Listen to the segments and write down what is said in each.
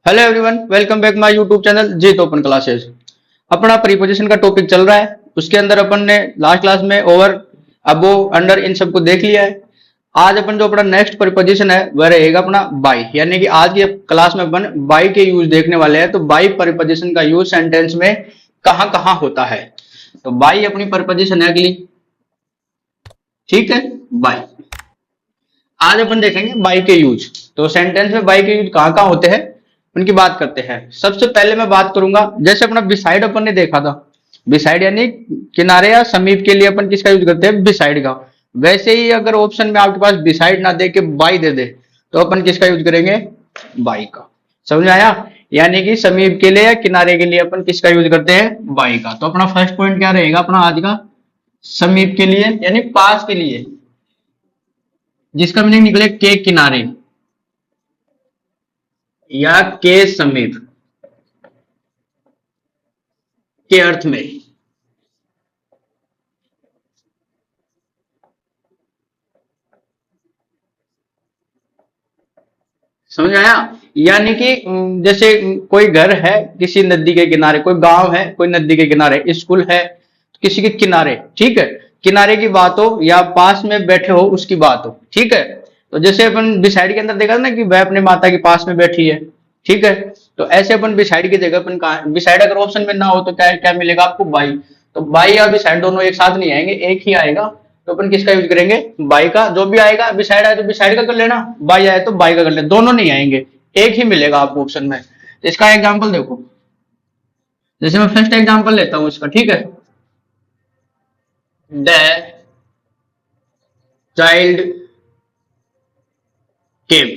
Hello everyone, welcome back my YouTube channel Jeet open classes. अपना preposition का topic चल रहा है। उसके अंदर अपन ने लास्ट क्लास में ओवर, अबो, अंडर इन सबको देख लिया है। आज अपन जो अपना नेक्स्ट प्रीपोजिशन है वह रहेगा अपना बाई, यानी कि आज की क्लास में अपन बाई के यूज देखने वाले हैं। तो बाई प्रीपोजिशन का यूज सेंटेंस में कहाँ कहाँ होता है। तो बाई अपनी प्रीपोजिशन है अगली। ठीक है, बाई आज अपन देखेंगे बाई के यूज। तो सेंटेंस में बाई के यूज कहाँ कहाँ होते हैं उनकी बात करते हैं। सबसे पहले मैं बात करूंगा, जैसे अपना बिसाइड अपन ने देखा था। बिसाइड यानी किनारे या समीप के लिए अपन किसका यूज करते हैं? बिसाइड का। वैसे ही अगर ऑप्शन में आपके पास बिसाइड ना दे के बाई दे दे तो अपन किसका यूज करेंगे? बाई का। समझ में आया? यानी कि समीप के लिए या किनारे के लिए अपन किसका यूज करते हैं? बाई का। तो अपना फर्स्ट पॉइंट क्या रहेगा अपना आज का? समीप के लिए यानी पास के लिए, जिसका मीनिंग निकले के किनारे या के समीप के अर्थ में। समझ आया? यानी कि जैसे कोई घर है किसी नदी के किनारे, कोई गांव है कोई नदी के किनारे, स्कूल है किसी के किनारे, ठीक है, किनारे की बात हो या पास में बैठे हो उसकी बात हो, ठीक है। तो जैसे अपन बिसाइड के अंदर देखा ना कि वह अपने माता के पास में बैठी है, ठीक है। तो ऐसे अपन बिसाइड की जगह अपन कहा, बिसाइड अगर ऑप्शन में ना हो तो क्या क्या मिलेगा आपको? बाई। तो बाई या बिसाइड दोनों एक साथ नहीं आएंगे, एक ही आएगा। तो अपन किसका यूज करेंगे? बाई का। जो भी आएगा, बिसाइड आए तो बिसाइड का कर लेना, बाई आए तो बाई का कर लेना, दोनों नहीं आएंगे, एक ही मिलेगा आपको ऑप्शन में। तो इसका एग्जाम्पल देखो, जैसे मैं फर्स्ट एग्जाम्पल लेता हूँ इसका, ठीक है। द चाइल्ड केम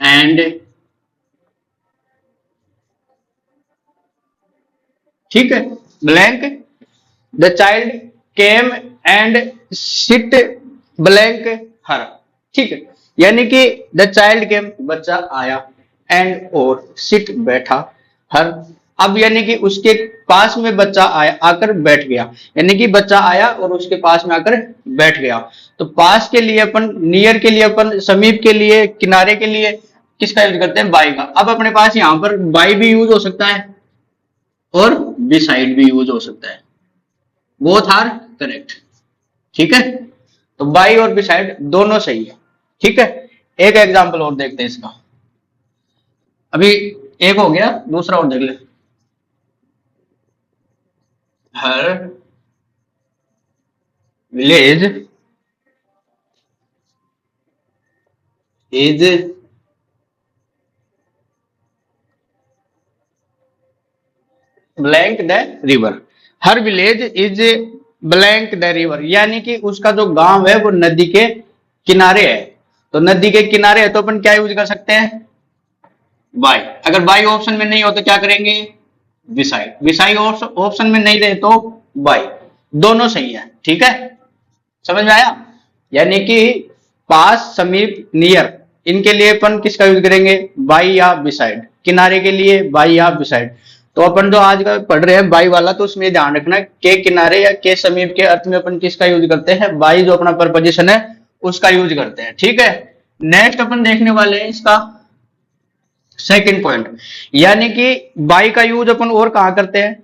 एंड, ठीक है, blank the child came and sit blank her, ठीक है। यानी कि द चाइल्ड केम बच्चा आया, एंड और सिट बैठा, हर। अब यानी कि उसके पास में बच्चा आया आकर बैठ गया, यानी कि बच्चा आया और उसके पास में आकर बैठ गया। तो पास के लिए अपन, नियर के लिए अपन, समीप के लिए, किनारे के लिए किसका यूज करते हैं? बाई का। अब अपने पास यहां पर बाई भी यूज हो सकता है और बिसाइड भी यूज हो सकता है। बोथ आर करेक्ट, ठीक है। तो बाई और बिसाइड दोनों सही है, ठीक है। एक एग्जांपल और देखते हैं इसका। अभी एक हो गया, दूसरा और देख ले। Her village is blank the river. Her village is blank the river, यानी कि उसका जो गांव है वो नदी के किनारे है। तो नदी के किनारे है तो अपन क्या यूज कर सकते हैं? बाई। अगर बाई ऑप्शन में नहीं हो तो क्या करेंगे? बिसाइड। बिसाइड ऑप्शन में नहीं रहे तो बाई। दोनों सही है, ठीक है। समझ में आया? यानी कि पास, समीप, नियर, इनके लिए अपन किसका यूज करेंगे? बाई या बिसाइड। किनारे के लिए बाई या बिसाइड। तो अपन जो आज का पढ़ रहे हैं बाई वाला, तो उसमें ध्यान रखना के किनारे या के समीप के अर्थ में अपन किसका यूज करते हैं? बाई जो अपना प्रपोजिशन है उसका यूज करते हैं, ठीक है। नेक्स्ट अपन देखने वाले हैं इसका सेकंड पॉइंट, यानी कि बाई का यूज अपन और कहां करते हैं?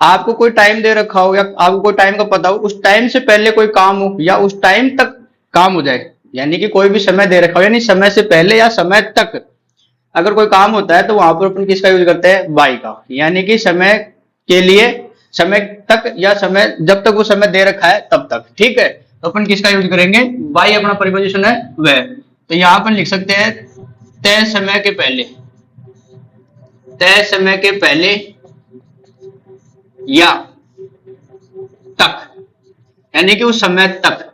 आपको कोई टाइम दे रखा हो या आपको कोई टाइम का पता हो, उस टाइम से पहले कोई काम हो या उस टाइम तक काम हो जाए, यानी कि कोई भी समय दे रखा हो, यानी समय से पहले या समय तक अगर कोई काम होता है तो वहां पर अपन किसका यूज करते हैं? बाई का। यानी कि समय के लिए, समय तक, या समय जब तक वो समय दे रखा है तब तक, ठीक है। तो अपन किसका यूज करेंगे? बाई अपना प्रीपोजिशन है वह। तो यहां अपन लिख सकते हैं तय समय के पहले, तय समय के पहले या तक, यानी कि उस समय तक,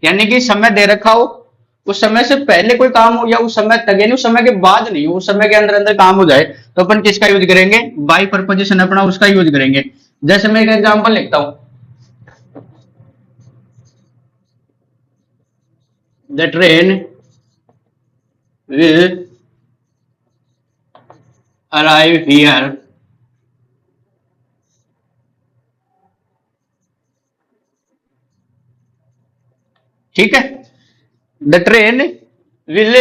यानी कि समय दे रखा हो, उस समय से पहले कोई काम हो या उस समय तक, यानी उस समय के बाद नहीं हो, उस समय के अंदर अंदर काम हो जाए तो अपन किसका यूज करेंगे? बाई प्रपोजिशन अपना उसका यूज करेंगे। जैसे मैं एक एग्जांपल लिखता हूं, the train will arrive here, ठीक है। The train will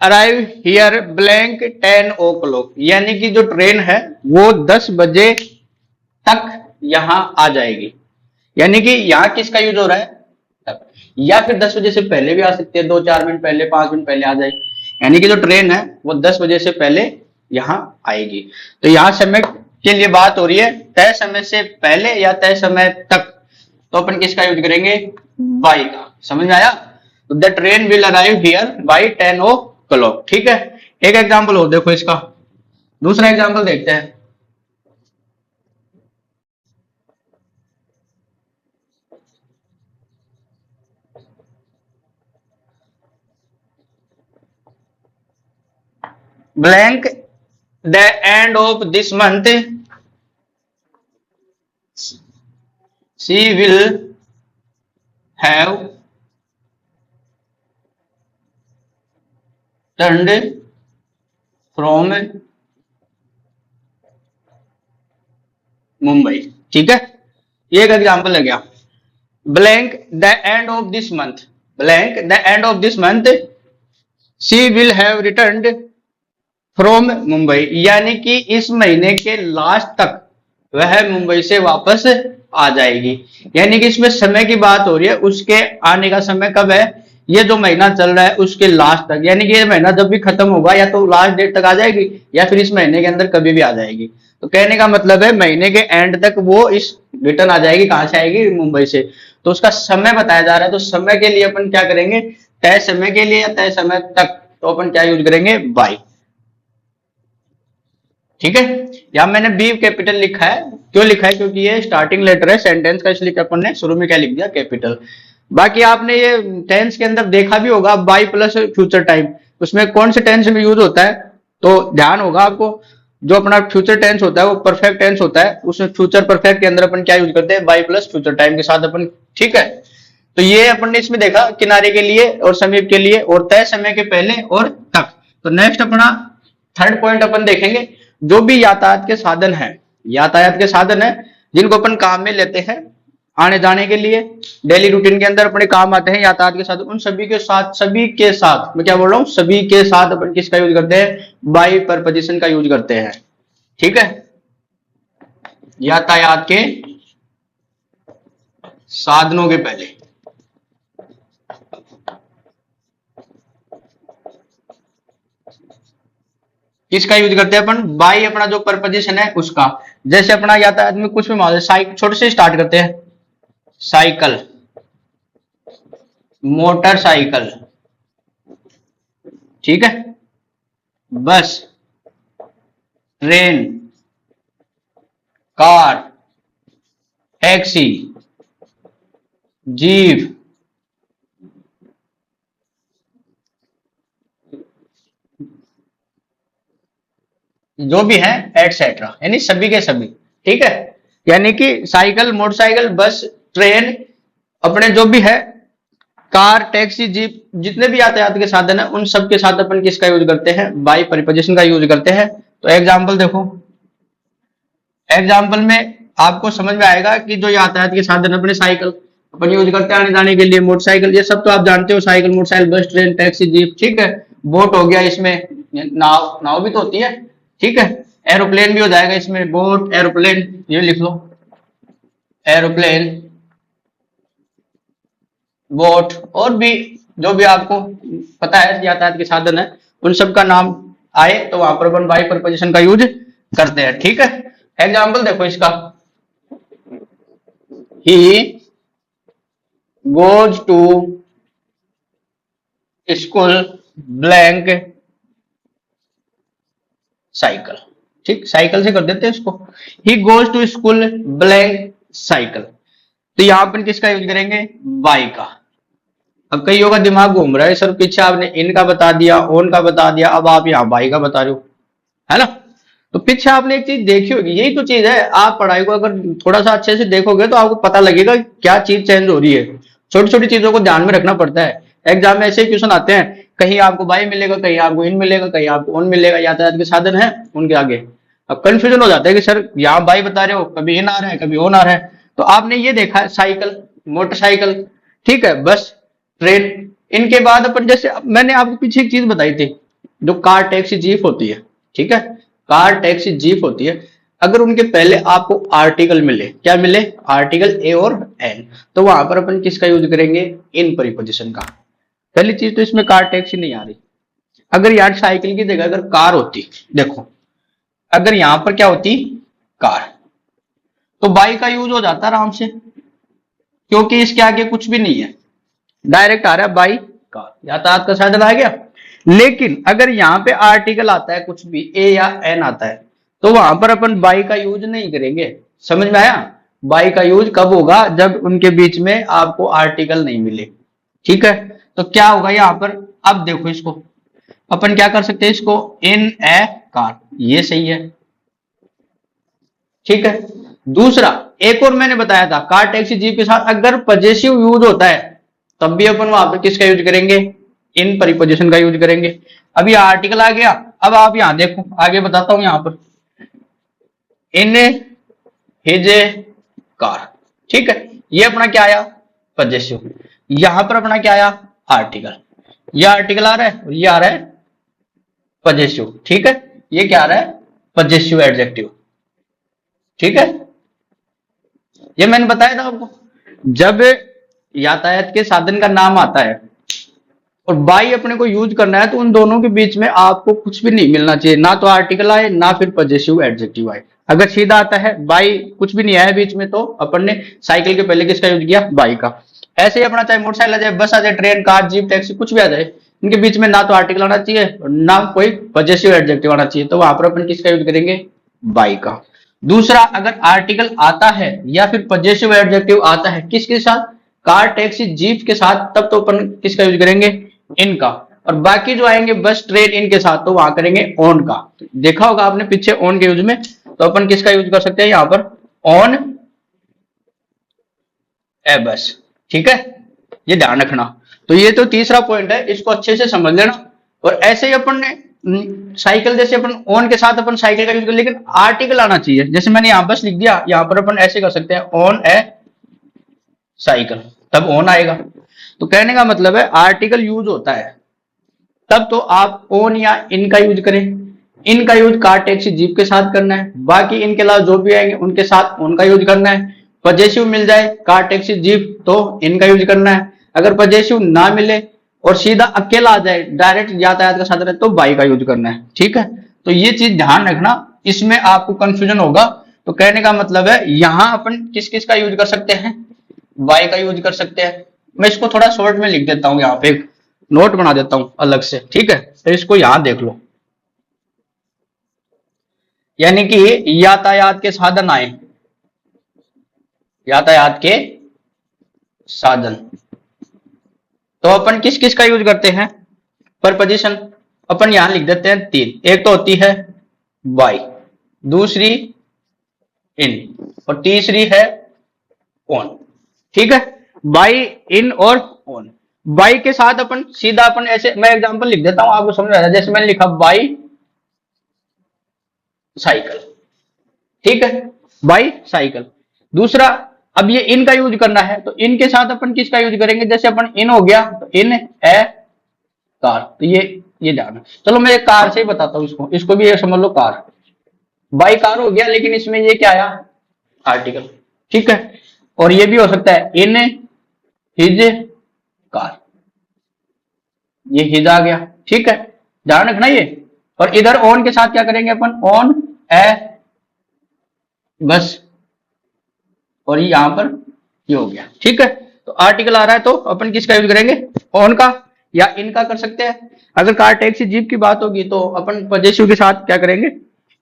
arrive here blank 10 o'clock, यानी कि जो ट्रेन है वो 10 बजे तक यहां आ जाएगी। यानी कि यहाँ किसका यूज हो रहा है, तक। या फिर 10 बजे से पहले भी आ सकती है, 2-4 मिनट पहले, 5 मिनट पहले आ जाए। यानी कि जो ट्रेन है वो 10 बजे से पहले यहां आएगी। तो यहां समय के लिए बात हो रही है, तय समय से पहले या तय समय तक, तो अपन किसका यूज करेंगे, बाई का। समझ में आया? तो the train will arrive here by 10 o'clock. ठीक है, एक एग्जाम्पल हो देखो इसका, दूसरा एग्जाम्पल देखते हैं। Blank the end of this month she will have turned from Mumbai. ठीक है, ये एक एग्जाम्पल है गया। Blank the end of this month, blank the end of this month she will have return from Mumbai, यानी कि इस महीने के लास्ट तक वह मुंबई से वापस आ जाएगी। यानी कि इसमें समय की बात हो रही है, उसके आने का समय कब है, ये जो महीना चल रहा है उसके लास्ट तक। यानी कि ये महीना जब भी खत्म होगा या तो लास्ट डेट तक आ जाएगी या फिर इस महीने के अंदर कभी भी आ जाएगी। तो कहने का मतलब है महीने के एंड तक वो इस रिटर्न आ जाएगी। कहां से आएगी, मुंबई से। तो उसका समय बताया जा रहा है, तो समय के लिए अपन क्या करेंगे, तय समय के लिए या तय समय तक, तो अपन क्या यूज करेंगे, बाई। ठीक है, यहां मैंने बी कैपिटल लिखा है, क्यों लिखा है, क्योंकि ये स्टार्टिंग लेटर है सेंटेंस का, इसलिए अपन ने शुरू में क्या लिख दिया, कैपिटल। बाकी आपने ये टेंस के अंदर देखा भी होगा, बाई प्लस फ्यूचर टाइम, उसमें कौन से टेंस में यूज होता है, तो ध्यान होगा आपको। जो अपना फ्यूचर टेंस होता है वो परफेक्ट टेंस होता है, उसमें फ्यूचर परफेक्ट के अंदर अपन क्या यूज करते हैं, बाई प्लस फ्यूचर टाइम के साथ अपन। ठीक है, तो ये अपन ने इसमें देखा किनारे के लिए और समीप के लिए और तय समय के पहले और तक। तो नेक्स्ट अपना थर्ड पॉइंट अपन देखेंगे, जो भी यातायात के साधन है, यातायात के साधन है जिनको अपन काम में लेते हैं आने जाने के लिए, डेली रूटीन के अंदर अपने काम आते हैं यातायात के साथ, उन सभी के साथ, सभी के साथ मैं क्या बोल रहा हूं, सभी के साथ अपन किसका यूज करते हैं, बाई परपोजिशन का यूज करते हैं। ठीक है, यातायात के साधनों के पहले किसका यूज करते हैं अपन, बाई अपना जो परपोजिशन है उसका। जैसे अपना यातायात में कुछ भी मान लो, साइकिल छोटे से स्टार्ट करते हैं, साइकिल, मोटरसाइकिल, ठीक है, बस, ट्रेन, कार, टैक्सी, जीप, जो भी है एटसेट्रा, यानी सभी के सभी। ठीक है, यानी कि साइकिल, मोटरसाइकिल, बस, ट्रेन, अपने जो भी है, कार, टैक्सी, जीप, जितने भी यातायात के साधन है उन सब के साथ अपन किसका यूज करते हैं, बाई प्रीपोजिशन का यूज करते हैं। तो एग्जाम्पल देखो, एग्जाम्पल में आपको समझ में आएगा कि जो यातायात के साधन अपने साइकिल अपन यूज करते हैं आने जाने के लिए, मोटरसाइकिल ये सब तो आप जानते हो, साइकिल, मोटरसाइकिल, बस, ट्रेन, टैक्सी, जीप। ठीक है, बोट हो गया, इसमें नाव, नाव भी तो होती है। ठीक है, एरोप्लेन भी हो जाएगा इसमें, बोट, एरोप्लेन, ये लिख लो, एरोप्लेन, बोट, और भी जो भी आपको पता है यातायात के साधन है उन सब का नाम आए तो वहां पर अपन बाई प्रपोजिशन का यूज करते हैं। ठीक है, एग्जाम्पल देखो इसका, he goes to school blank cycle. ठीक, साइकिल से कर देते हैं इसको, he goes to school blank cycle. तो यहां पर किसका यूज करेंगे, बाई का। अब कईयों का दिमाग घूम रहा है, सर पीछे आपने इन का बता दिया, ओन का बता दिया, अब आप यहाँ बाई का बता रहे हो, है ना। तो पीछे आपने एक चीज देखी होगी, यही तो चीज है, आप पढ़ाई को अगर थोड़ा सा अच्छे से देखोगे तो आपको पता लगेगा क्या चीज चेंज हो रही है। छोटी छोटी चीजों को ध्यान में रखना पड़ता है। एग्जाम में ऐसे क्वेश्चन आते हैं, कहीं आपको बाई मिलेगा, कहीं आपको इन मिलेगा, कहीं आपको ओन मिलेगा, यातायात के साधन है उनके आगे। अब कंफ्यूजन हो जाता है कि सर यहाँ बाई बता रहे हो, कभी इन आ रहा है, कभी ओन आ रहा है। तो आपने ये देखा है, साइकिल, मोटरसाइकिल, ठीक है, बस, ट्रेन, इनके बाद अपन जैसे मैंने आपको पीछे एक चीज बताई थी, जो कार टैक्सी जीप होती है, ठीक है, कार टैक्सी जीप होती है, अगर उनके पहले आपको आर्टिकल मिले, क्या मिले, आर्टिकल ए और एन, तो वहां पर अपन किसका यूज करेंगे, इन प्रीपोजिशन का। पहली चीज तो इसमें कार टैक्सी नहीं आ रही। अगर यार साइकिल की जगह अगर कार होती, देखो अगर यहां पर क्या होती, कार, तो बाई का यूज हो जाता आराम से, क्योंकि इसके आगे कुछ भी नहीं है, डायरेक्ट आ रहा है बाई कार, यातायात का साधन आ गया। लेकिन अगर यहाँ पे आर्टिकल आता है, कुछ भी ए या एन आता है, तो वहां पर अपन बाई का यूज नहीं करेंगे। समझ में आया, बाई का यूज कब होगा, जब उनके बीच में आपको आर्टिकल नहीं मिले, ठीक है। तो क्या होगा यहाँ पर, अब देखो इसको अपन क्या कर सकते हैं, इसको इन ए कार, ये सही है, ठीक है। दूसरा एक और मैंने बताया था, कार टैक्सी जीप के साथ अगर पजेसिव यूज होता है तब भी अपन वहां पर किसका यूज करेंगे, इन प्रीपोजिशन का यूज करेंगे। अभी आर्टिकल आ गया, अब आप यहां देखो, आगे बताता हूं, यहां पर इन हिज कार, ठीक है, ये अपना क्या आया, पजेसिव। यहां पर अपना क्या आया, आर्टिकल, ये आर्टिकल आ रहा है और ये आ रहा है पजेसिव, ठीक है, ये क्या आ रहा है, पजेसिव एडजेक्टिव, ठीक है। ये मैंने बताया था आपको, जब यातायात के साधन का नाम आता है और बाई अपने को यूज करना है, तो उन दोनों के बीच में आपको कुछ भी नहीं मिलना चाहिए, ना तो आर्टिकल आए ना फिर पजेसिव एडजेक्टिव आए। अगर सीधा आता है बाई, कुछ भी नहीं आया बीच में, तो अपन ने साइकिल के पहले किसका यूज किया, बाई का। ऐसे ही अपना चाहे मोटरसाइकिल आ जाए, बस आ जाए, ट्रेन, कार, जीप, टैक्सी, कुछ भी आ जाए, इनके बीच में ना तो आर्टिकल आना चाहिए और ना कोई पजेसिव एडजेक्टिव आना चाहिए, तो वहां पर अपन किसका यूज करेंगे, बाई का। दूसरा, अगर आर्टिकल आता है या फिर पजेसिव एडजेक्टिव आता है किसके साथ, कार, टैक्सी, जीप के साथ, तब तो अपन किसका यूज करेंगे, इनका। और बाकी जो आएंगे बस, ट्रेन, इनके साथ, तो वहां करेंगे ऑन का। देखा होगा आपने पीछे ऑन के यूज में, तो अपन किसका यूज कर सकते हैं यहां पर, ऑन ए बस, ठीक है, ये ध्यान रखना। तो ये तो तीसरा पॉइंट है, इसको अच्छे से समझ लेना। और ऐसे ही अपन ने साइकिल, जैसे अपन ऑन के साथ अपन साइकिल का यूज कर, लेकिन आर्टिकल आना चाहिए, जैसे मैंने यहां बस लिख दिया, यहां पर अपन ऐसे कर सकते हैं, ऑन ए साइकिल, तब ऑन आएगा। तो कहने का मतलब है आर्टिकल यूज होता है तब तो आप ऑन या इन का यूज करें। इन का यूज कार, टैक्सी, जीप के साथ करना है, बाकी इनके अलावा जो भी आएंगे उनके साथ ऑन का यूज करना है। पजेसिव मिल जाए कार, टैक्सी, जीप, तो इनका यूज करना है। अगर पजेसिव ना मिले और सीधा अकेला आ जाए, डायरेक्ट यातायात का साधन है, तो बाई का यूज करना है, ठीक है। तो ये चीज ध्यान रखना, इसमें आपको कंफ्यूजन होगा। तो कहने का मतलब है यहां अपन किस किस का यूज कर सकते हैं, बाई का यूज कर सकते हैं। मैं इसको थोड़ा शॉर्ट में लिख देता हूं, यहाँ पे एक नोट बना देता हूं अलग से, ठीक है। तो इसको यहां देख लो, यानी कि यातायात के साधन आए, यातायात के साधन, तो अपन किस किस का यूज करते हैं, परपोजिशन अपन यहां लिख देते हैं तीन। एक तो होती है बाई, दूसरी इन, और तीसरी है ऑन, ठीक है। बाई, इन और ऑन। बाई के साथ अपन सीधा अपन ऐसे, मैं एग्जांपल लिख देता हूं आपको समझ आ जाए, जैसे मैंने लिखा बाई साइकिल, ठीक है, बाई साइकिल। दूसरा, अब ये इन का यूज करना है, तो इन के साथ अपन किसका यूज करेंगे, जैसे अपन इन हो गया तो इन ए कार, तो ये ध्यान। चलो मैं एक कार से ही बताता हूं इसको, इसको भी ये समझ लो, कार, बाई कार हो गया, लेकिन इसमें ये क्या आया, आर्टिकल, ठीक है। और ये भी हो सकता है इन हिज कार, ये हिज आ गया, ठीक है, ध्यान रखना ये। और इधर ऑन के साथ क्या करेंगे अपन, ऑन ए बस, और यहां पर ये हो गया, ठीक है। तो आर्टिकल आ रहा है तो अपन किसका यूज करेंगे, ऑन का या इनका कर सकते हैं। अगर कार, टैक्सी, जीप की बात होगी तो अपन पजेसिव के साथ क्या करेंगे,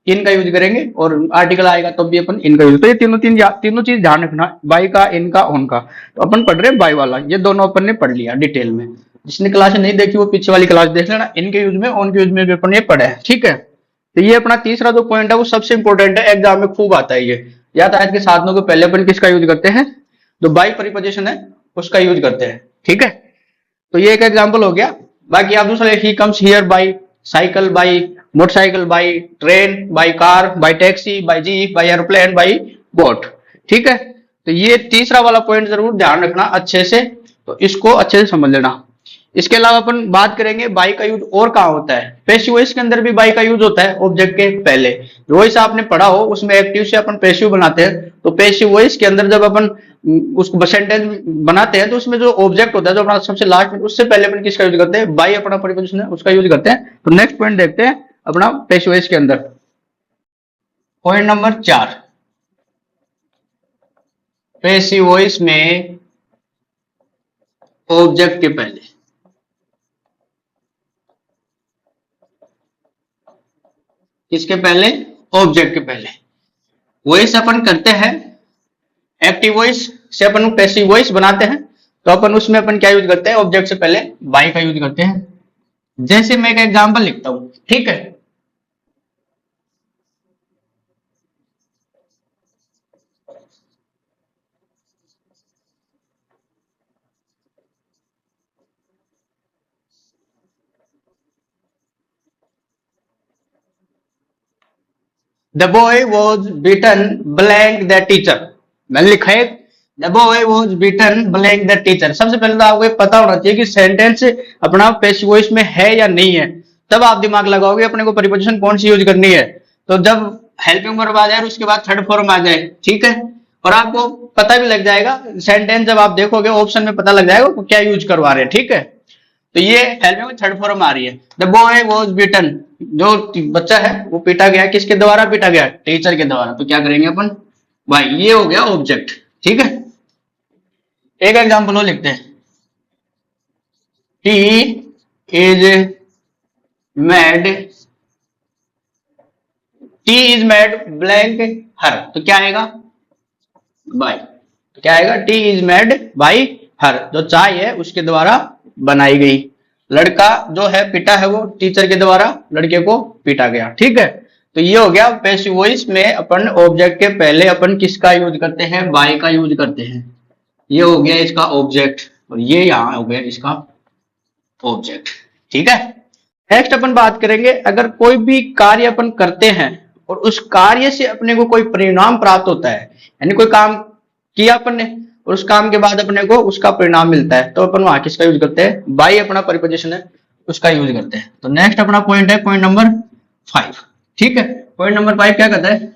इनका यूज करेंगे, और आर्टिकल आएगा तो भी अपन इनका यूज। तो ये तीनों चीज ध्यान रखना, बाई का, इनका, ऑन का। तो अपन पढ़ रहे हैं बाई वाला, ये दोनों अपन ने पढ़ लिया डिटेल में। जिसने क्लास नहीं देखी वो पीछे वाली क्लास देख लेना, इनके यूज में, ऑन के यूज में भी अपन ये पढ़े हैं, ठीक है। तो ये अपना तीसरा जो पॉइंट है वो सबसे इंपॉर्टेंट है, एग्जाम में खूब आता है ये। यातायात के साधनों के पहले अपन किसका यूज करते हैं, जो बाई प्रीपोजिशन है उसका यूज करते हैं, ठीक है। तो ये एक एग्जाम्पल हो गया। बाकी आप दूसरा, he comes here by cycle, by motorcycle, by train, by car, by taxi, by jeep, by aeroplane, by boat, ठीक है। तो ये तीसरा वाला पॉइंट जरूर ध्यान रखना अच्छे से, तो इसको अच्छे से समझ लेना। इसके अलावा अपन बात करेंगे बाई का यूज और कहाँ होता है। पैसिव वॉइस के अंदर भी बाई का यूज होता है ऑब्जेक्ट के पहले। वॉइस आपने पढ़ा हो उसमें एक्टिव से अपन पैसिव बनाते हैं, तो पैसिव वॉइस के अंदर जब अपन उसको सेंटेंस बनाते हैं तो उसमें जो ऑब्जेक्ट होता है जो अपना सबसे लास्ट में, उससे पहले अपन किसका यूज करते हैं, बाई अपना प्रीपोजिशन है उसका यूज करते हैं। तो नेक्स्ट पॉइंट देखते हैं अपना पैसिव वॉइस के अंदर। पॉइंट नंबर 4, पैसिव वॉइस में ऑब्जेक्ट के पहले, किसके पहले, ऑब्जेक्ट के पहले वॉइस अपन करते हैं। एक्टिव वॉइस से अपन पैसिव वॉइस बनाते हैं, तो अपन उसमें अपन क्या यूज करते हैं, ऑब्जेक्ट से पहले बाई का यूज करते हैं। जैसे मैं एक एग्जांपल लिखता हूं, ठीक है। The boy was beaten blank the teacher. मैंने लिखा है the boy was beaten blank the teacher. सबसे पहले तो आपको ये पता होना चाहिए कि सेंटेंस अपना पैसिव वॉइस में है या नहीं है, तब आप दिमाग लगाओगे अपने को प्रीपोजिशन कौन सी यूज करनी है। तो जब हेल्पिंग वर्ब आ जाए उसके बाद थर्ड फॉर्म आ जाए, ठीक है, और आपको पता भी लग जाएगा सेंटेंस, जब आप देखोगे ऑप्शन में पता लग जाएगा क्या यूज करवा रहे हैं, ठीक है। तो ये हेल्पिंग में थर्ड फॉर्म आ रही है। द बॉय वॉज बीटन, जो बच्चा है वो पीटा गया, किसके द्वारा पीटा गया, टीचर के द्वारा। तो क्या करेंगे अपन, भाई ये हो गया ऑब्जेक्ट, ठीक है। एक एग्जांपल और लिखते हैं, tea is made, tea is made blank her. तो क्या आएगा, बाई। तो क्या आएगा, tea is made by her, जो चाय है उसके द्वारा बनाई गई। लड़का जो है पिटा है वो टीचर के द्वारा लड़के को पीटा गया, ठीक है। तो ये हो गया पैसिव वॉइस में अपन ऑब्जेक्ट के पहले अपन किसका यूज करते हैं, बाई का यूज करते हैं। ये हो गया इसका ऑब्जेक्ट और ये यहां हो गया इसका ऑब्जेक्ट, ठीक है। नेक्स्ट अपन बात करेंगे, अगर कोई भी कार्य अपन करते हैं और उस कार्य से अपने को कोई परिणाम प्राप्त होता है, यानी कोई काम किया अपन ने और उस काम के बाद अपने को उसका परिणाम मिलता है, तो अपन वहां किसका यूज करते हैं, बाई अपना प्रीपोजिशन है उसका यूज करते हैं। तो नेक्स्ट अपना पॉइंट है पॉइंट नंबर 5, ठीक है। पॉइंट नंबर 5 क्या कहता है,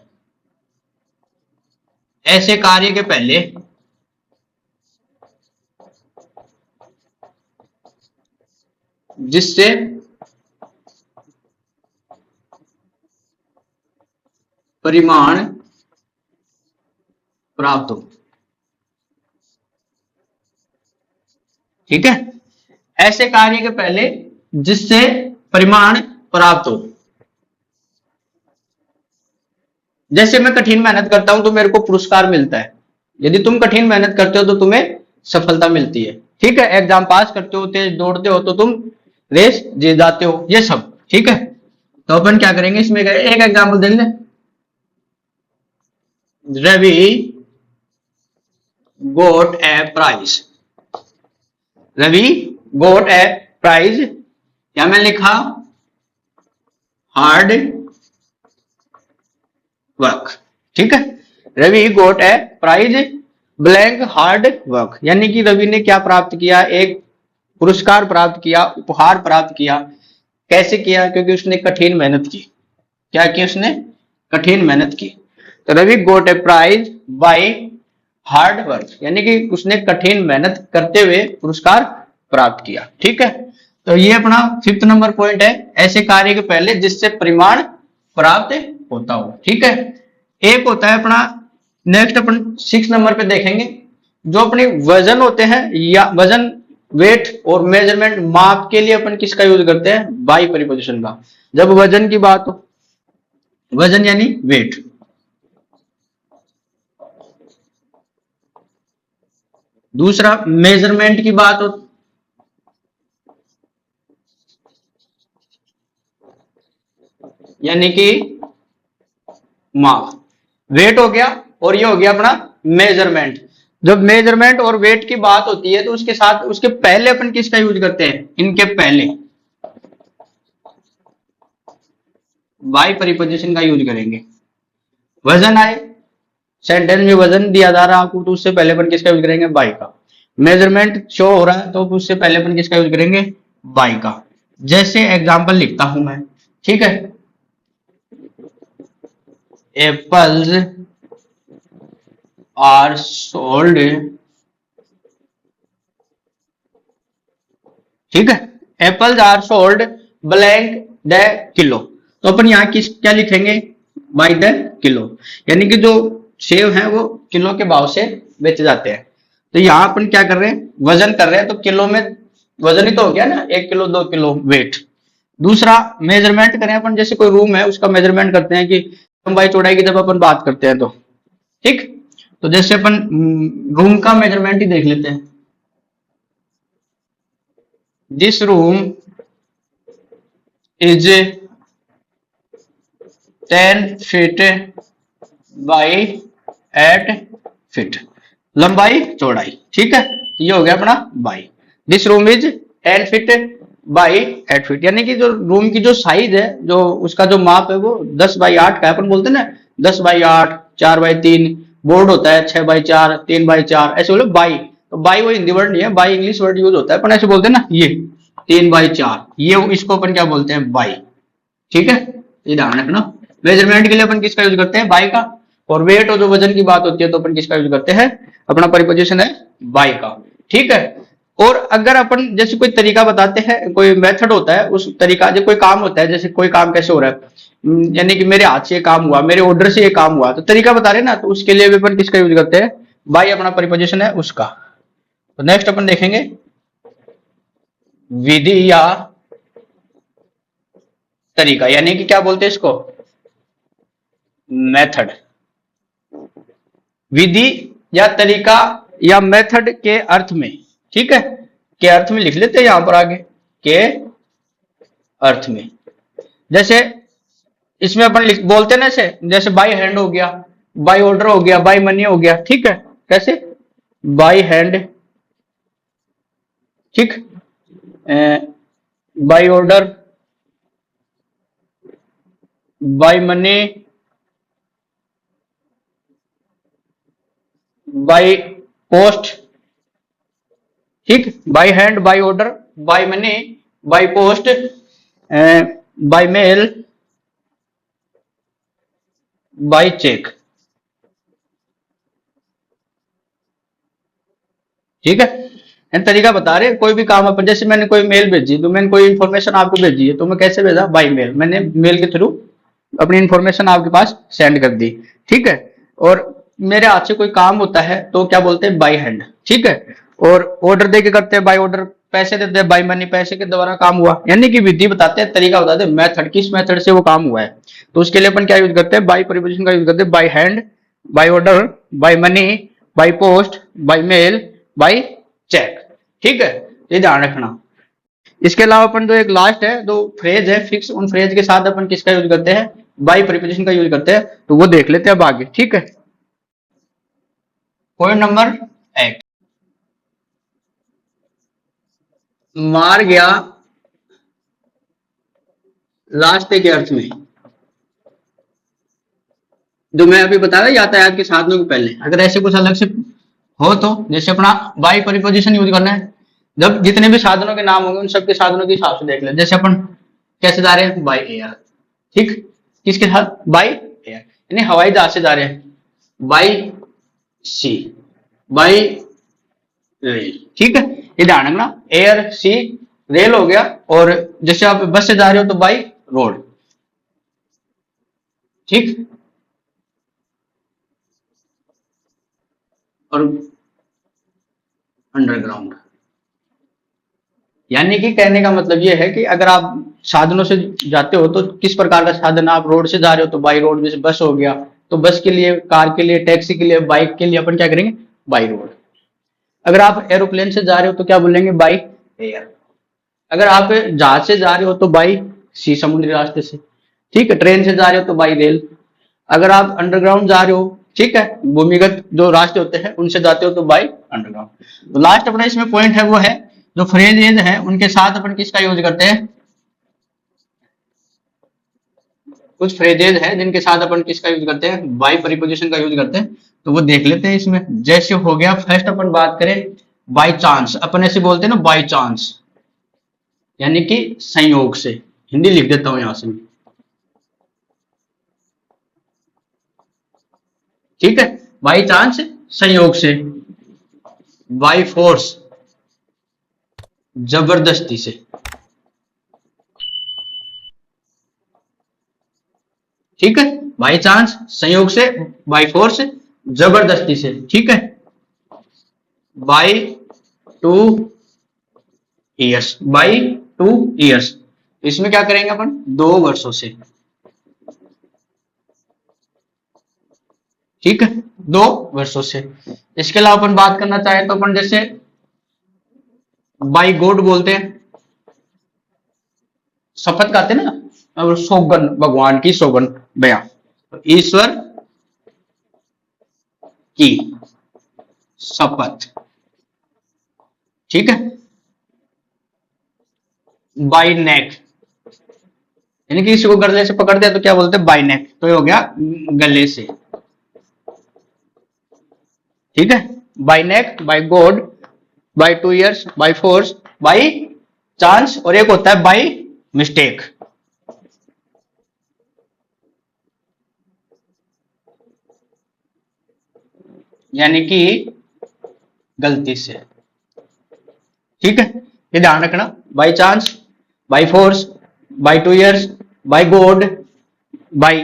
ऐसे कार्य के पहले जिससे परिमाण प्राप्त हो, ठीक है। ऐसे कार्य के पहले जिससे परिमाण प्राप्त हो। जैसे मैं कठिन मेहनत करता हूं तो मेरे को पुरस्कार मिलता है, यदि तुम कठिन मेहनत करते हो तो तुम्हें सफलता मिलती है, ठीक है। एग्जाम पास करते हो, तेज दौड़ते हो तो तुम रेस जीत जाते हो, ये सब, ठीक है। तो अपन क्या करेंगे इसमें, एक एग्जाम्पल दे लें, रवि गोट ए प्राइज, रवि गोट ए प्राइज, क्या मैंने लिखा, हार्ड वर्क, ठीक है। रवि गोट ए प्राइज ब्लैंक हार्ड वर्क, यानी कि रवि ने क्या प्राप्त किया, एक पुरस्कार प्राप्त किया, उपहार प्राप्त किया। कैसे किया, क्योंकि उसने कठिन मेहनत की। क्या किया उसने, कठिन मेहनत की। तो रवि गोट ए प्राइज बाय हार्ड वर्क, यानी कि उसने कठिन मेहनत करते हुए पुरस्कार प्राप्त किया, ठीक है। तो ये अपना 5th नंबर पॉइंट है, ऐसे कार्य के पहले जिससे परिमाण प्राप्त होता हो, ठीक है। एक होता है अपना, नेक्स्ट अपन 6 नंबर पे देखेंगे, जो अपने वजन होते हैं, या वजन वेट और मेजरमेंट माप के लिए अपन किसका यूज करते हैं, बाई प्रीपोजिशन का। जब वजन की बात हो, वजन यानी वेट, दूसरा मेजरमेंट की बात हो, यानी कि माप, वेट हो गया और ये हो गया अपना मेजरमेंट। जब मेजरमेंट और वेट की बात होती है तो उसके साथ उसके पहले अपन किसका यूज करते हैं, इनके पहले बाई प्रीपोजिशन का यूज करेंगे। वजन आए, सेंटेंस में वजन दिया जा रहा आपको, तो उससे पहले अपन किसका यूज करेंगे, बाई का। मेजरमेंट शो हो रहा है तो उससे पहले अपन किसका यूज करेंगे, बाई का। जैसे एग्जांपल लिखता हूं मैं, ठीक है, एप्पल्स आर सोल्ड, ठीक है, apples are sold blank the kilo. तो अपन यहाँ किस क्या लिखेंगे, बाय द किलो, यानी कि जो सेब है वो किलो के भाव से बेचे जाते हैं। तो यहाँ अपन क्या कर रहे हैं, वजन कर रहे हैं, तो किलो में वजन ही तो हो गया ना, 1 किलो 2 किलो वेट। दूसरा मेजरमेंट करें अपन, जैसे कोई रूम है उसका मेजरमेंट करते हैं कि लंबाई चौड़ाई की जब अपन बात करते हैं तो, ठीक। तो जैसे अपन रूम का मेजरमेंट ही देख लेते हैं। This room is 10 feet by 8 feet, लंबाई चौड़ाई, ठीक है, ये हो गया अपना by. This room is 10 feet by 8 feet, यानी कि जो रूम की जो साइज है, जो उसका जो माप है वो 10/8 का है। अपन बोलते हैं ना 10/8, 4/3, बोर्ड होता है 6/4, 3/4, ऐसे बोले बाई। तो बाई वो हिंदी वर्ड नहीं है, बाई इंग्लिश वर्ड यूज होता है, अपन ऐसे बोलते हैं ना, ये 3/4, ये इसको अपन क्या बोलते हैं, बाई, ठीक है, ये ध्यान रखना। मेजरमेंट के लिए अपन किसका यूज करते हैं, बाई का। और वेट और जो वजन की बात होती है तो अपन किसका यूज करते हैं, अपना प्रीपोजिशन है बाई का, ठीक है। और अगर अपन जैसे कोई तरीका बताते हैं, कोई मेथड होता है, उस तरीका जो कोई काम होता है, जैसे कोई काम कैसे हो रहा है, यानी कि मेरे हाथ से ये काम हुआ, मेरे ऑर्डर से ये काम हुआ, तो तरीका बता रहे ना, तो उसके लिए भी अपन किसका यूज करते हैं, बाई, अपना प्रीपोजिशन है उसका। तो नेक्स्ट अपन देखेंगे विधि या तरीका, यानी कि क्या बोलते हैं इसको, मेथड। विधि या तरीका या मेथड के अर्थ में, ठीक है, के अर्थ में लिख लेते हैं यहां पर आगे, के अर्थ में। जैसे इसमें अपन बोलते हैं ना, जैसे बाई हैंड हो गया, बाई ऑर्डर हो गया, बाई मनी हो गया, ठीक है, कैसे, बाई हैंड, ठीक, by order, by money, by post, ठीक, by hand, by order, by money, by post, by mail, by cheque, ठीक है। इन तरीका बता रहे, कोई भी काम अपन, जैसे मैंने कोई मेल भेजी, तो मैंने कोई इन्फॉर्मेशन आपको भेजी है, तो मैं कैसे भेजा, बाई मेल, मैंने मेल के थ्रू अपनी इन्फॉर्मेशन आपके पास सेंड कर दी, ठीक है। और मेरे हाथ से कोई काम होता है तो क्या बोलते हैं, बाई हैंड, ठीक है। और ऑर्डर दे के करते हैं बाई ऑर्डर, पैसे देते हैं बाई मनी, पैसे के द्वारा काम हुआ, यानी कि विधि बताते हैं, तरीका बताते हैं, मेथड, किस मेथड से वो काम हुआ है। तो उसके लिए अपन क्या यूज करते हैं, बाई प्रीपोजिशन का यूज करते हैं, by hand, by order, by money, by post, by mail, by cheque, ठीक है, ये ध्यान रखना। इसके अलावा अपन जो एक लास्ट है, जो फ्रेज है फिक्स, उन फ्रेज के साथ अपन किसका यूज करते हैं, बाई प्रीपोजिशन का यूज करते हैं, तो वो देख लेते हैं अब आगे, ठीक है। पॉइंट नंबर 8, मार गया रास्ते के अर्थ में, जो मैं अभी बता रहा यातायात के साधनों के पहले, अगर ऐसे कुछ अलग से हो तो जैसे अपना बाई प्रीपोजिशन यूज करना है, जब जितने भी साधनों के नाम होंगे उन सबके साधनों के हिसाब से देख ले। जैसे अपन कैसे जा रहे हैं, बाई एयर, ठीक, किसके साथ, बाई एयर, यानी हवाई जहाज से जा रहे हैं, बाई सी, बाई रेल, ठीक है, ये ध्यान रखना, एयर, सी, रेल हो गया। और जैसे आप बस से जा रहे हो तो बाई रोड, ठीक, और अंडरग्राउंड, यानी कि कहने का मतलब यह है कि अगर आप साधनों से जाते हो तो किस प्रकार का साधन, आप रोड से जा रहे हो तो बाई रोड, जैसे बस हो गया, तो बस के लिए, कार के लिए, टैक्सी के लिए, बाइक के लिए अपन क्या करेंगे, बाई रोड। अगर आप एरोप्लेन से जा रहे हो तो क्या बोलेंगे, बाई एयर। अगर आप जहाज से जा रहे हो तो बाई सी, समुद्री रास्ते से, ठीक है। ट्रेन से जा रहे हो तो बाई रेल। अगर आप अंडरग्राउंड जा रहे हो, ठीक है, भूमिगत जो रास्ते होते हैं उनसे जाते हो तो बाई अंडरग्राउंड। तो लास्ट अपना इसमें पॉइंट है वो है, जो फ्रेजेज है उनके साथ अपन किसका यूज करते हैं, कुछ फ्रेजेज है जिनके साथ अपन किसका यूज करते हैं, बाई प्रीपोजिशन का यूज करते हैं, तो वो देख लेते हैं इसमें। जैसे हो गया फर्स्ट अपन बात करें बाई चांस, अपन ऐसे बोलते हैं ना बाई चांस, यानी कि संयोग से। हिंदी लिख देता हूं यहां से, ठीक है। बाई चांस संयोग से, बाई फोर्स जबरदस्ती से, ठीक है। बाई चांस संयोग से, बाई फोर्स जबरदस्ती से, ठीक है। बाई 2 इयर्स, बाई 2 इयर्स, इसमें क्या करेंगे अपन, 2 वर्षों से, ठीक है, 2 वर्षों से। इसके अलावा अपन बात करना चाहें तो अपन जैसे बाई गॉड बोलते हैं, शपथ खाते ना, और सौगन, भगवान की सौगन बयां, तो ईश्वर की शपथ, ठीक है। बाई नेक, यानी कि किसी को गले से पकड़ दिया तो क्या बोलते हैं, बाई नेक, तो ये हो गया गले से, ठीक है। By neck, by God, by 2 years, by force, by chance, और एक होता है बाई मिस्टेक, यानी कि गलती से, ठीक है। ये ध्यान रखना, by chance, by force, by 2 years, by God, by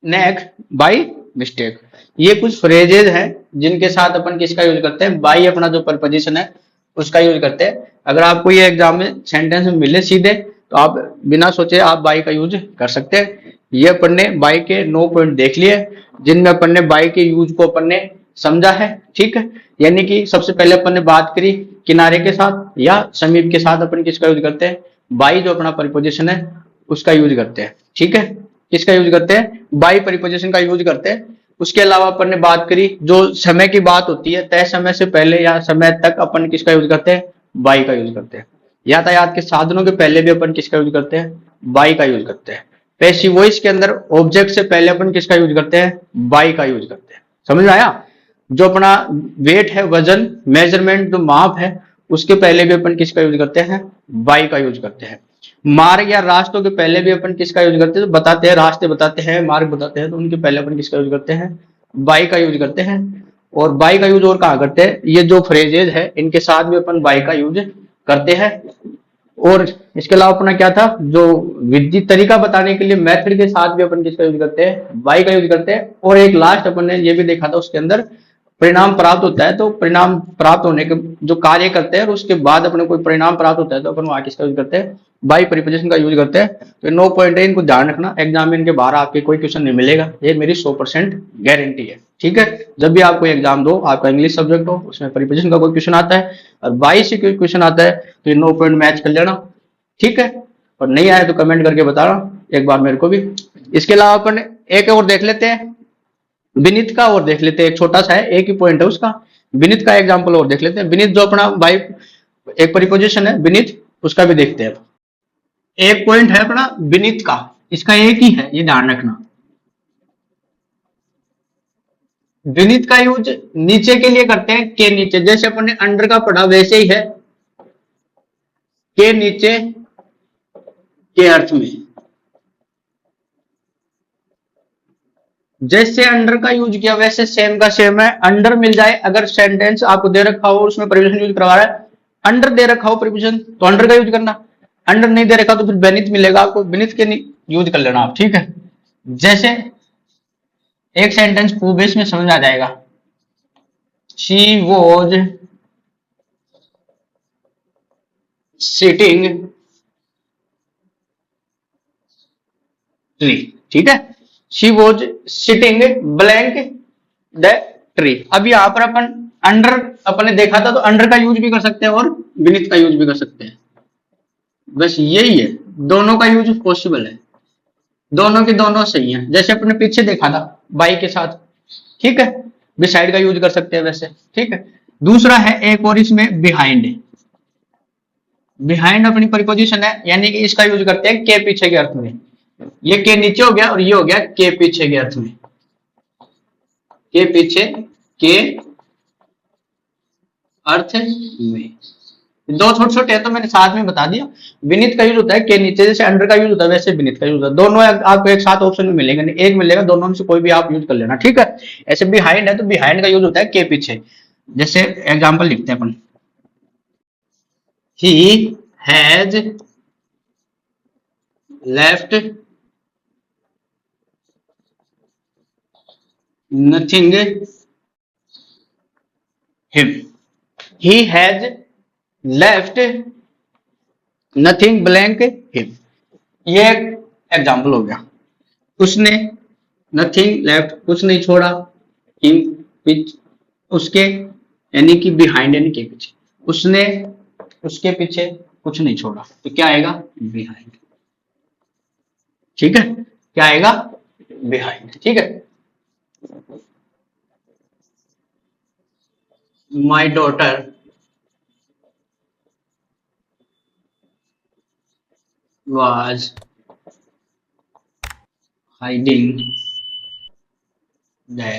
neck, by mistake, ये कुछ फ्रेजेज हैं जिनके साथ अपन किसका यूज करते हैं, बाई अपना जो प्रपोजिशन है उसका यूज करते हैं। अगर आपको ये एग्जाम में सेंटेंस में मिले सीधे तो आप बिना सोचे आप बाई का यूज कर सकते हैं। ये अपन ने बाई के 9 पॉइंट देख लिए जिनमें अपन ने बाई के यूज को अपन ने समझा है, ठीक है। यानी कि सबसे पहले अपन ने बात करी किनारे के साथ या समीप के साथ अपन किसका यूज करते हैं, बाई जो अपना प्रीपोजिशन है उसका यूज करते हैं, ठीक है। किसका यूज करते हैं, बाई प्रीपोजिशन का यूज करते हैं। उसके अलावा अपन ने बात करी जो समय की बात होती है, तय समय से पहले या समय तक अपन किसका यूज करते हैं, बाई का यूज करते हैं। यातायात के साधनों के पहले भी अपन किसका यूज करते हैं, बाई का यूज करते हैं। पैसिव वॉइस के अंदर ऑब्जेक्ट से पहले अपन किसका यूज करते हैं, बाई का यूज करते हैं। समझ में आया, जो अपना वेट है, वजन, मेजरमेंट, जो माप है, उसके पहले भी अपन किसका यूज करते हैं, बाई का यूज करते हैं। मार्ग या रास्तों के पहले भी अपन किसका यूज करते हैं, तो बताते हैं, रास्ते बताते हैं, मार्ग बताते हैं, तो उनके पहले अपन किसका यूज करते हैं, बाई का यूज करते हैं। और बाई का यूज और कहाँ करते हैं, ये जो फ्रेजेज है इनके साथ भी अपन बाई का यूज करते हैं। और इसके अलावा अपना क्या था, जो विधि तरीका बताने के लिए मेथड के साथ भी अपन किसका यूज करते हैं, बाई का यूज करते हैं। और एक लास्ट अपन ने ये भी देखा था उसके अंदर परिणाम प्राप्त होता है, तो परिणाम प्राप्त होने के जो कार्य करते हैं और उसके बाद अपने कोई परिणाम प्राप्त होता है तो अपन वहां किसका यूज करते हैं, बाई प्रीपोजिशन का यूज करते हैं। तो 9 पॉइंट है, इनको ध्यान रखना, एग्जाम में इनके बाहर आपके कोई क्वेश्चन नहीं मिलेगा, ये मेरी 100% गारंटी है, ठीक है। जब भी आप कोई एग्जाम दो, आपका इंग्लिश सब्जेक्ट हो, उसमें प्रीपोजिशन का कोई क्वेश्चन आता है और बाई से कोई क्वेश्चन आता है तो ये 9 पॉइंट मैच कर लेना, ठीक है। और नहीं आया तो कमेंट करके बताना एक बार मेरे को भी। इसके अलावा अपन एक और देख लेते हैं, विनित का और देख लेते हैं, एक छोटा सा है, एक ही पॉइंट है उसका। विनित का एग्जांपल और देख लेते हैं। विनित जो अपना बाई एक प्रीपोजिशन है विनित, उसका भी देखते हैं। एक पॉइंट है अपना विनित का, इसका एक ही है, ये ध्यान रखना। विनित का यूज नीचे के लिए करते हैं, के नीचे, जैसे अपन ने अंडर का पढ़ा वैसे ही है, के नीचे के अर्थ में। जैसे अंडर का यूज किया वैसे सेम का सेम है, अंडर मिल जाए अगर सेंटेंस आपको दे रखा हो उसमें प्रीपोजिशन यूज करवा रहा है, अंडर दे रखा हो प्रीपोजिशन तो अंडर का यूज करना, अंडर नहीं दे रखा तो फिर बेनिथ मिलेगा आपको, बेनिथ के यूज कर लेना आप, ठीक है। जैसे एक सेंटेंस पूर्वेश में समझ आ जाएगा, शी वॉज सिटिंग ट्री, ठीक है। She was sitting blank the tree. अब यहाँ पर अपन अंडर अपन ने देखा था तो अंडर का यूज भी कर सकते हैं और विनित का यूज भी कर सकते हैं, बस यही है, दोनों का यूज पॉसिबल है, दोनों के दोनों सही है। जैसे अपने पीछे देखा था बाई के साथ, ठीक है, बिसाइड का यूज कर सकते हैं वैसे, ठीक है। दूसरा है एक और इसमें बिहाइंड, बिहाइंड अपनी प्रीपोजिशन है, यानी कि इसका यूज करते हैं के पीछे के अर्थ में। ये के नीचे हो गया और ये हो गया के पीछे के अर्थ में, के पीछे के अर्थ में। दो छोटे छोटे है तो मैंने साथ में बता दिया। विनीत का यूज होता है के नीचे, जैसे अंडर का यूज होता है वैसे विनीत का यूज होता है। दोनों आपको एक साथ ऑप्शन में मिलेगा नहीं, एक मिलेगा, दोनों में से कोई भी आप यूज कर लेना, ठीक है। ऐसे बिहाइंड है तो बिहाइंड का यूज होता है के पीछे। जैसे एग्जाम्पल लिखते हैं अपन, he has left nothing him. He has left nothing blank him. ये एक एग्जाम्पल हो गया। उसने नथिंग लेफ्ट, कुछ नहीं छोड़ा, हिम पिच, उसके यानी कि बिहाइंड यानी के पीछे, उसने उसके पीछे कुछ नहीं छोड़ा, तो क्या आएगा बिहाइंड, ठीक है। क्या आएगा बिहाइंड, ठीक है। My daughter was hiding the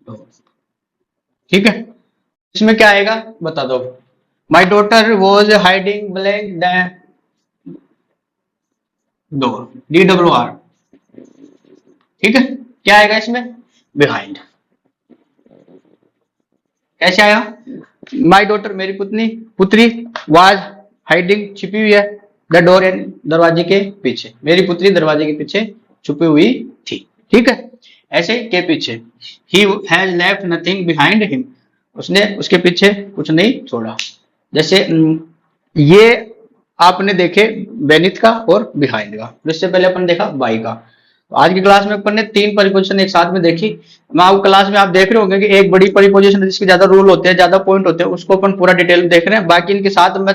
door, ठीक है। इसमें क्या आएगा बता दो। My daughter was hiding blank the door, DOOR, ठीक है। क्या आएगा इसमें बिहाइंड। कैसे आया, माई डॉटर मेरी पुत्री वाज हाइडिंग छिपी हुई है, द डोर यानी दरवाजे के पीछे, मेरी पुत्री दरवाजे के पीछे छुपी हुई थी, ठीक है। ऐसे के पीछे, ही has left nothing behind him, उसने उसके पीछे कुछ नहीं छोड़ा। जैसे ये आपने देखे बेनिथ का और बिहाइंड का, इससे पहले अपन देखा बाई का। आज की क्लास में अपन ने 3 प्रीपोजिशन एक साथ में देखी। मैं आपको क्लास में आप देख रहे होंगे कि एक बड़ी प्रीपोजिशन है जिसके ज्यादा रूल होते हैं, ज्यादा पॉइंट होते हैं, उसको अपन पूरा डिटेल में देख रहे हैं। बाकी इनके साथ मैं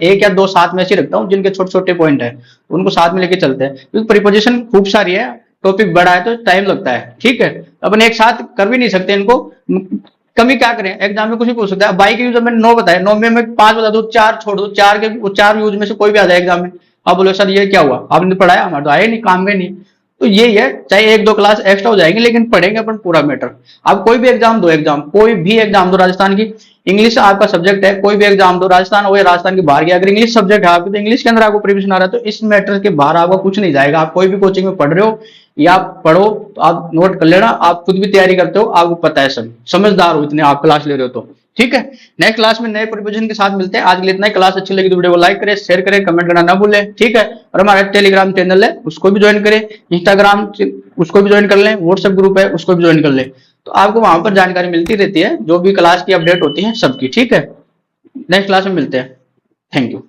एक या दो साथ में ऐसे रखता हूँ जिनके छोटे छोटे पॉइंट है, उनको साथ में लेके चलते हैं, क्योंकि प्रीपोजिशन खूब सारी है, टॉपिक बड़ा है तो टाइम लगता है, ठीक है। अपन एक साथ कर भी नहीं सकते इनको, कमी क्या करें, एग्जाम में कुछ भी पूछ सकता है। बाई के यूज मैंने 9 बताया, 9 में मैं 5 बता दूं, 4 छोड़ दूं, 4 यूज में से कोई भी आ जाए एग्जाम में, आप बोलो सर ये क्या हुआ, आपने पढ़ाया, हमारा तो आया नहीं, काम में नहीं। तो यही है, चाहे 1-2 क्लास एक्स्ट्रा हो जाएंगे लेकिन पढ़ेंगे अपन पूरा मैटर। आप कोई भी एग्जाम दो, कोई भी एग्जाम दो, राजस्थान की इंग्लिश आपका सब्जेक्ट है, कोई भी एग्जाम दो, राजस्थान हो या राजस्थान के बाहर गया, अगर इंग्लिश सब्जेक्ट है आपको, तो इंग्लिश के अंदर आपको प्रिपरेशन आ रहा है, तो इस मैटर के बाहर आपको कुछ नहीं जाएगा। आप कोई भी कोचिंग में पढ़ रहे हो या पढ़ो तो आप नोट कर लेना, आप खुद भी तैयारी करते हो, आपको पता है, सब समझदार हो इतने, आप क्लास ले रहे हो तो, ठीक है। नेक्स्ट क्लास में नए प्रिपरेशन के साथ मिलते हैं। आज के लिए इतना ही। क्लास अच्छी लगी तो वीडियो को लाइक करें, शेयर करें, कमेंट करना ना भूलें, ठीक है। और हमारा टेलीग्राम चैनल है उसको भी ज्वाइन करें, इंस्टाग्राम उसको भी ज्वाइन कर लें, व्हाट्सएप ग्रुप है उसको भी ज्वाइन कर लें, तो आपको वहां पर जानकारी मिलती रहती है, जो भी क्लास की अपडेट होती है सबकी, ठीक है। नेक्स्ट क्लास में मिलते हैं, थैंक यू।